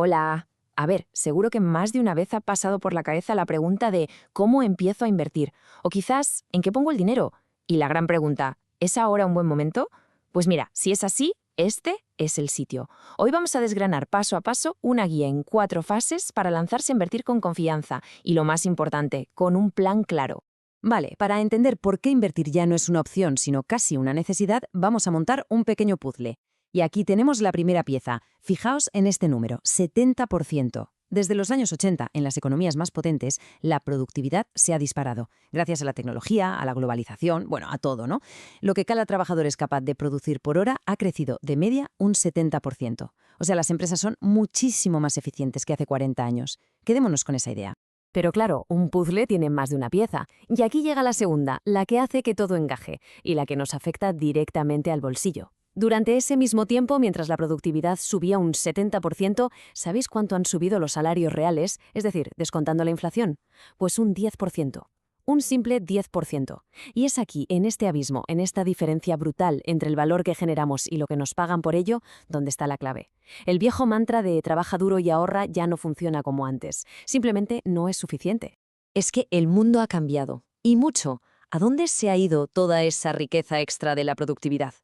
Hola. A ver, seguro que más de una vez ha pasado por la cabeza la pregunta de ¿cómo empiezo a invertir? O quizás, ¿en qué pongo el dinero? Y la gran pregunta, ¿es ahora un buen momento? Pues mira, si es así, este es el sitio. Hoy vamos a desgranar paso a paso una guía en 4 fases para lanzarse a invertir con confianza y, lo más importante, con un plan claro. Vale, para entender por qué invertir ya no es una opción, sino casi una necesidad, vamos a montar un pequeño puzzle. Y aquí tenemos la primera pieza. Fijaos en este número, 70%. Desde los años 80, en las economías más potentes, la productividad se ha disparado, gracias a la tecnología, a la globalización, bueno, a todo, ¿no? Lo que cada trabajador es capaz de producir por hora ha crecido de media un 70%. O sea, las empresas son muchísimo más eficientes que hace 40 años. Quedémonos con esa idea. Pero claro, un puzzle tiene más de una pieza. Y aquí llega la segunda, la que hace que todo encaje y la que nos afecta directamente al bolsillo. Durante ese mismo tiempo, mientras la productividad subía un 70%, ¿sabéis cuánto han subido los salarios reales? Es decir, descontando la inflación. Pues un 10%. Un simple 10%. Y es aquí, en este abismo, en esta diferencia brutal entre el valor que generamos y lo que nos pagan por ello, donde está la clave. El viejo mantra de trabaja duro y ahorra ya no funciona como antes. Simplemente no es suficiente. Es que el mundo ha cambiado. Y mucho. ¿A dónde se ha ido toda esa riqueza extra de la productividad?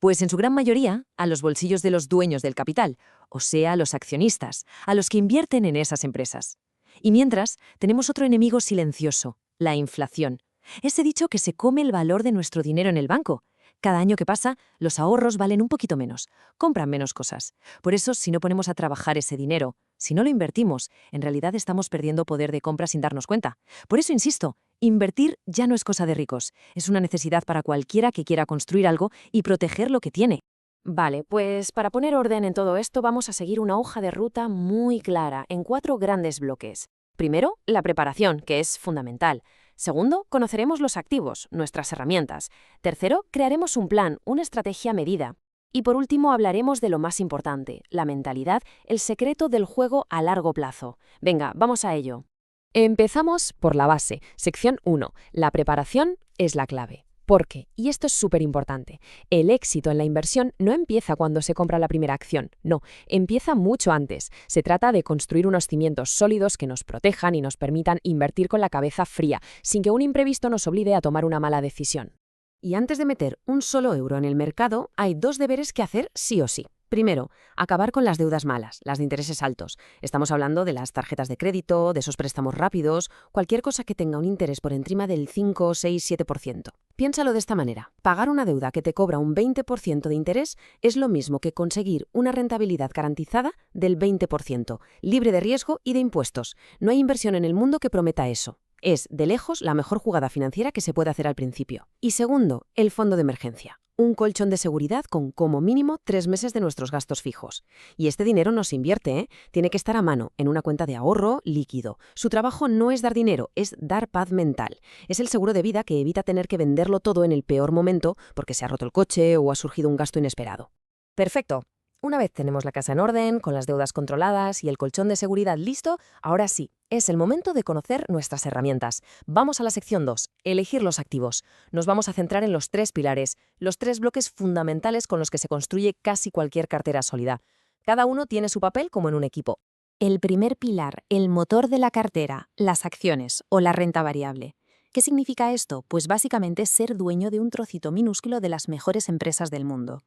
Pues en su gran mayoría a los bolsillos de los dueños del capital, o sea, a los accionistas, a los que invierten en esas empresas. Y mientras, tenemos otro enemigo silencioso, la inflación. Ese dicho que se come el valor de nuestro dinero en el banco. Cada año que pasa, los ahorros valen un poquito menos, compran menos cosas. Por eso, si no ponemos a trabajar ese dinero, si no lo invertimos, en realidad estamos perdiendo poder de compra sin darnos cuenta. Por eso insisto, invertir ya no es cosa de ricos, es una necesidad para cualquiera que quiera construir algo y proteger lo que tiene. Vale, pues para poner orden en todo esto vamos a seguir una hoja de ruta muy clara en 4 grandes bloques. Primero, la preparación, que es fundamental. Segundo, conoceremos los activos, nuestras herramientas. Tercero, crearemos un plan, una estrategia medida. Y por último, hablaremos de lo más importante, la mentalidad, el secreto del juego a largo plazo. Venga, vamos a ello. Empezamos por la base. Sección 1. La preparación es la clave. ¿Por qué? Y esto es súper importante. El éxito en la inversión no empieza cuando se compra la primera acción, no, empieza mucho antes. Se trata de construir unos cimientos sólidos que nos protejan y nos permitan invertir con la cabeza fría, sin que un imprevisto nos obligue a tomar una mala decisión. Y antes de meter un solo euro en el mercado, hay 2 deberes que hacer sí o sí. Primero, acabar con las deudas malas, las de intereses altos. Estamos hablando de las tarjetas de crédito, de esos préstamos rápidos, cualquier cosa que tenga un interés por encima del 5, 6, 7%. Piénsalo de esta manera. Pagar una deuda que te cobra un 20% de interés es lo mismo que conseguir una rentabilidad garantizada del 20%, libre de riesgo y de impuestos. No hay inversión en el mundo que prometa eso. Es, de lejos, la mejor jugada financiera que se puede hacer al principio. Y segundo, el fondo de emergencia. Un colchón de seguridad con como mínimo 3 meses de nuestros gastos fijos. Y este dinero no se invierte, ¿eh? Tiene que estar a mano, en una cuenta de ahorro líquido. Su trabajo no es dar dinero, es dar paz mental. Es el seguro de vida que evita tener que venderlo todo en el peor momento porque se ha roto el coche o ha surgido un gasto inesperado. Perfecto. Una vez tenemos la casa en orden, con las deudas controladas y el colchón de seguridad listo, ahora sí, es el momento de conocer nuestras herramientas. Vamos a la sección 2, elegir los activos. Nos vamos a centrar en los 3 pilares, los 3 bloques fundamentales con los que se construye casi cualquier cartera sólida. Cada uno tiene su papel como en un equipo. El primer pilar, el motor de la cartera, las acciones o la renta variable. ¿Qué significa esto? Pues básicamente ser dueño de un trocito minúsculo de las mejores empresas del mundo.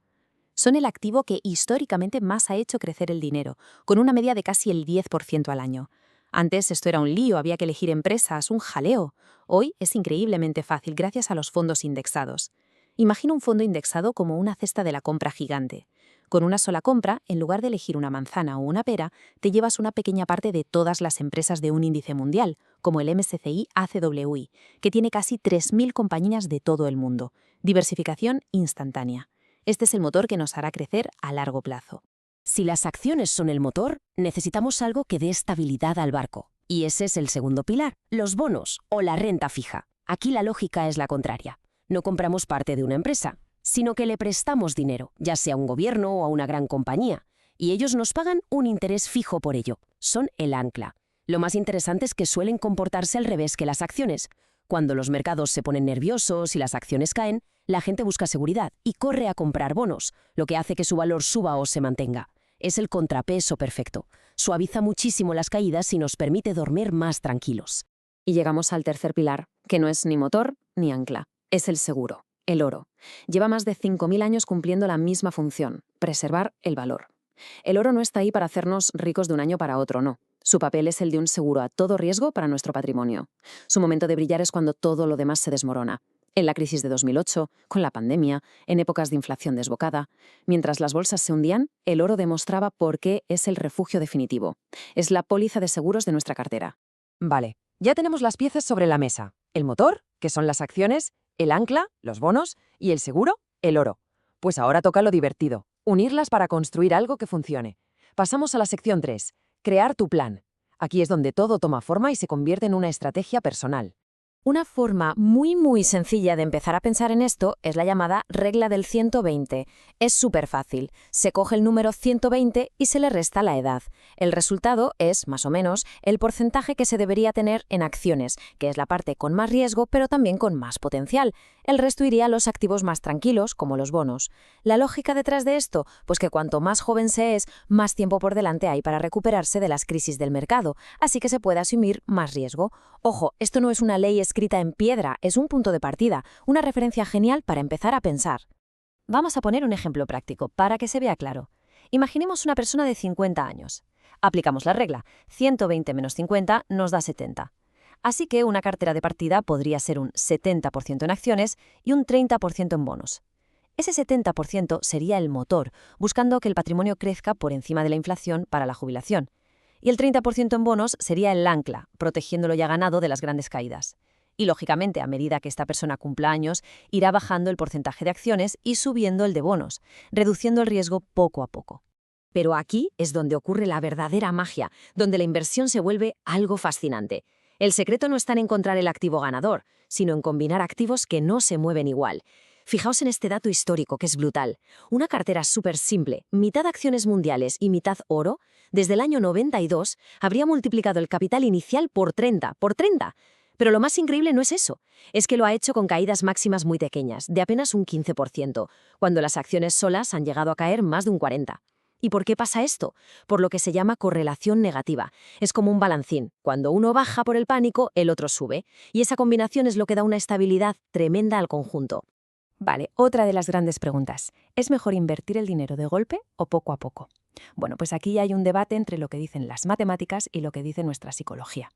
Son el activo que históricamente más ha hecho crecer el dinero, con una media de casi el 10% al año. Antes esto era un lío, había que elegir empresas, un jaleo. Hoy es increíblemente fácil gracias a los fondos indexados. Imagina un fondo indexado como una cesta de la compra gigante. Con una sola compra, en lugar de elegir una manzana o una pera, te llevas una pequeña parte de todas las empresas de un índice mundial, como el MSCI ACWI, que tiene casi 3.000 compañías de todo el mundo. Diversificación instantánea. Este es el motor que nos hará crecer a largo plazo. Si las acciones son el motor, necesitamos algo que dé estabilidad al barco. Y ese es el segundo pilar, los bonos o la renta fija. Aquí la lógica es la contraria. No compramos parte de una empresa, sino que le prestamos dinero, ya sea a un gobierno o a una gran compañía, y ellos nos pagan un interés fijo por ello. Son el ancla. Lo más interesante es que suelen comportarse al revés que las acciones. Cuando los mercados se ponen nerviosos y las acciones caen, la gente busca seguridad y corre a comprar bonos, lo que hace que su valor suba o se mantenga. Es el contrapeso perfecto. Suaviza muchísimo las caídas y nos permite dormir más tranquilos. Y llegamos al tercer pilar, que no es ni motor ni ancla. Es el seguro, el oro. Lleva más de 5.000 años cumpliendo la misma función, preservar el valor. El oro no está ahí para hacernos ricos de un año para otro, no. Su papel es el de un seguro a todo riesgo para nuestro patrimonio. Su momento de brillar es cuando todo lo demás se desmorona. En la crisis de 2008, con la pandemia, en épocas de inflación desbocada. Mientras las bolsas se hundían, el oro demostraba por qué es el refugio definitivo. Es la póliza de seguros de nuestra cartera. Vale, ya tenemos las piezas sobre la mesa. El motor, que son las acciones, el ancla, los bonos, y el seguro, el oro. Pues ahora toca lo divertido, unirlas para construir algo que funcione. Pasamos a la sección 3, crear tu plan. Aquí es donde todo toma forma y se convierte en una estrategia personal. Una forma muy sencilla de empezar a pensar en esto es la llamada regla del 120. Es súper fácil. Se coge el número 120 y se le resta la edad. El resultado es, más o menos, el porcentaje que se debería tener en acciones, que es la parte con más riesgo pero también con más potencial. El resto iría a los activos más tranquilos, como los bonos. ¿La lógica detrás de esto? Pues que cuanto más joven se es, más tiempo por delante hay para recuperarse de las crisis del mercado, así que se puede asumir más riesgo. Ojo, esto no es una ley escrita en piedra, es un punto de partida, una referencia genial para empezar a pensar. Vamos a poner un ejemplo práctico para que se vea claro. Imaginemos una persona de 50 años. Aplicamos la regla, 120 menos 50 nos da 70. Así que una cartera de partida podría ser un 70% en acciones y un 30% en bonos. Ese 70% sería el motor, buscando que el patrimonio crezca por encima de la inflación para la jubilación. Y el 30% en bonos sería el ancla, protegiendo lo ya ganado de las grandes caídas. Y lógicamente, a medida que esta persona cumpla años, irá bajando el porcentaje de acciones y subiendo el de bonos, reduciendo el riesgo poco a poco. Pero aquí es donde ocurre la verdadera magia, donde la inversión se vuelve algo fascinante. El secreto no está en encontrar el activo ganador, sino en combinar activos que no se mueven igual. Fijaos en este dato histórico que es brutal. Una cartera súper simple, mitad acciones mundiales y mitad oro, desde el año 92 habría multiplicado el capital inicial por 30, ¡por 30! Pero lo más increíble no es eso, es que lo ha hecho con caídas máximas muy pequeñas, de apenas un 15%, cuando las acciones solas han llegado a caer más de un 40%. ¿Y por qué pasa esto? Por lo que se llama correlación negativa. Es como un balancín. Cuando uno baja por el pánico, el otro sube. Y esa combinación es lo que da una estabilidad tremenda al conjunto. Vale, otra de las grandes preguntas. ¿Es mejor invertir el dinero de golpe o poco a poco? Bueno, pues aquí hay un debate entre lo que dicen las matemáticas y lo que dice nuestra psicología.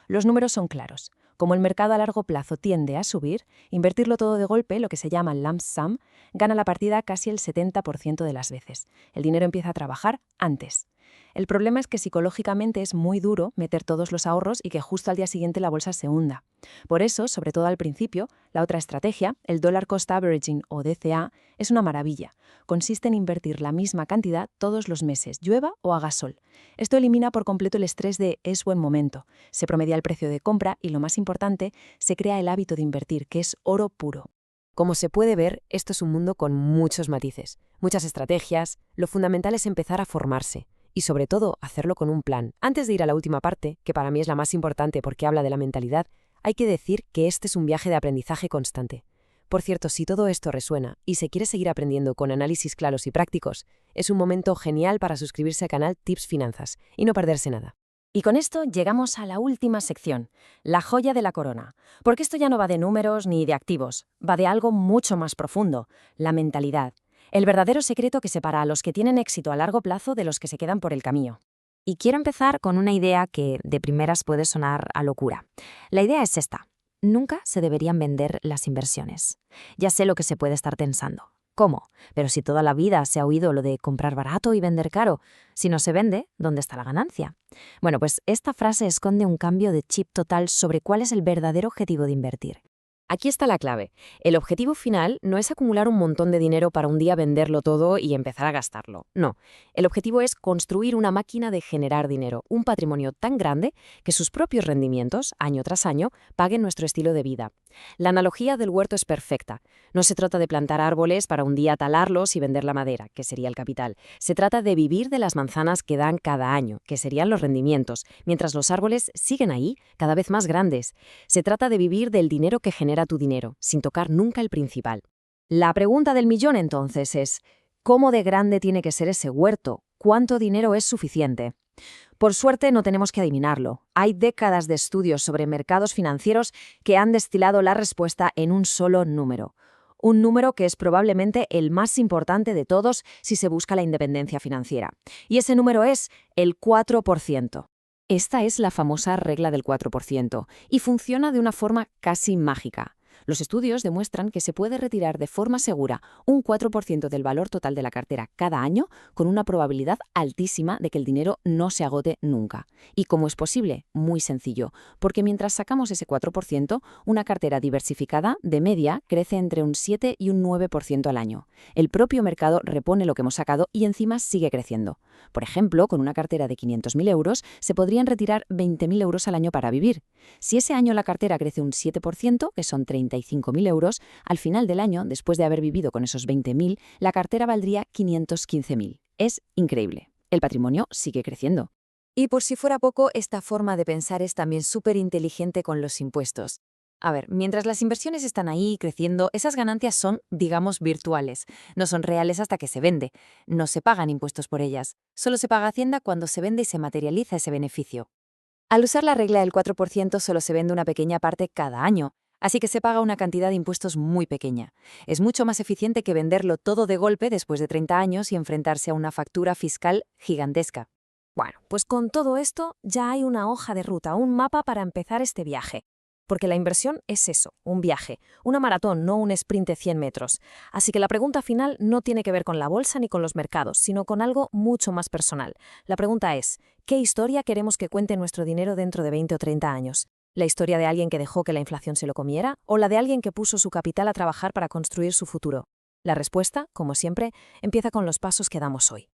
Los números son claros. Como el mercado a largo plazo tiende a subir, invertirlo todo de golpe, lo que se llama lump sum, gana la partida casi el 70% de las veces. El dinero empieza a trabajar antes. El problema es que psicológicamente es muy duro meter todos los ahorros y que justo al día siguiente la bolsa se hunda. Por eso, sobre todo al principio, la otra estrategia, el Dollar Cost Averaging o DCA, es una maravilla. Consiste en invertir la misma cantidad todos los meses, llueva o haga sol. Esto elimina por completo el estrés de «es buen momento». Se promedia el precio de compra y, lo más importante, se crea el hábito de invertir, que es oro puro. Como se puede ver, esto es un mundo con muchos matices, muchas estrategias. Lo fundamental es empezar a formarse. Y sobre todo, hacerlo con un plan. Antes de ir a la última parte, que para mí es la más importante porque habla de la mentalidad, hay que decir que este es un viaje de aprendizaje constante. Por cierto, si todo esto resuena y se quiere seguir aprendiendo con análisis claros y prácticos, es un momento genial para suscribirse al canal Tips Finanzas y no perderse nada. Y con esto llegamos a la última sección, la joya de la corona. Porque esto ya no va de números ni de activos, va de algo mucho más profundo, la mentalidad. El verdadero secreto que separa a los que tienen éxito a largo plazo de los que se quedan por el camino. Y quiero empezar con una idea que de primeras puede sonar a locura. La idea es esta. Nunca se deberían vender las inversiones. Ya sé lo que se puede estar pensando. ¿Cómo? Pero si toda la vida se ha oído lo de comprar barato y vender caro. Si no se vende, ¿dónde está la ganancia? Bueno, pues esta frase esconde un cambio de chip total sobre cuál es el verdadero objetivo de invertir. Aquí está la clave. El objetivo final no es acumular un montón de dinero para un día venderlo todo y empezar a gastarlo. No. El objetivo es construir una máquina de generar dinero, un patrimonio tan grande que sus propios rendimientos, año tras año, paguen nuestro estilo de vida. La analogía del huerto es perfecta. No se trata de plantar árboles para un día talarlos y vender la madera, que sería el capital. Se trata de vivir de las manzanas que dan cada año, que serían los rendimientos, mientras los árboles siguen ahí, cada vez más grandes. Se trata de vivir del dinero que genera tu dinero, sin tocar nunca el principal. La pregunta del millón entonces es, ¿cómo de grande tiene que ser ese huerto? ¿cuánto dinero es suficiente? Por suerte no tenemos que adivinarlo. Hay décadas de estudios sobre mercados financieros que han destilado la respuesta en un solo número. Un número que es probablemente el más importante de todos si se busca la independencia financiera. Y ese número es el 4%. Esta es la famosa regla del 4% y funciona de una forma casi mágica. Los estudios demuestran que se puede retirar de forma segura un 4% del valor total de la cartera cada año con una probabilidad altísima de que el dinero no se agote nunca. ¿Y cómo es posible? Muy sencillo, porque mientras sacamos ese 4%, una cartera diversificada, de media, crece entre un 7 y un 9% al año. El propio mercado repone lo que hemos sacado y encima sigue creciendo. Por ejemplo, con una cartera de 500.000 euros, se podrían retirar 20.000 euros al año para vivir. Si ese año la cartera crece un 7%, que son 35.000 euros, al final del año, después de haber vivido con esos 20.000, la cartera valdría 515.000. Es increíble. El patrimonio sigue creciendo. Y por si fuera poco, esta forma de pensar es también súper inteligente con los impuestos. A ver, mientras las inversiones están ahí creciendo, esas ganancias son, digamos, virtuales. No son reales hasta que se vende. No se pagan impuestos por ellas. Solo se paga Hacienda cuando se vende y se materializa ese beneficio. Al usar la regla del 4% solo se vende una pequeña parte cada año, así que se paga una cantidad de impuestos muy pequeña. Es mucho más eficiente que venderlo todo de golpe después de 30 años y enfrentarse a una factura fiscal gigantesca. Bueno, pues con todo esto ya hay una hoja de ruta, un mapa para empezar este viaje. Porque la inversión es eso, un viaje, una maratón, no un sprint de 100 metros. Así que la pregunta final no tiene que ver con la bolsa ni con los mercados, sino con algo mucho más personal. La pregunta es, ¿qué historia queremos que cuente nuestro dinero dentro de 20 o 30 años? ¿La historia de alguien que dejó que la inflación se lo comiera? ¿O la de alguien que puso su capital a trabajar para construir su futuro? La respuesta, como siempre, empieza con los pasos que damos hoy.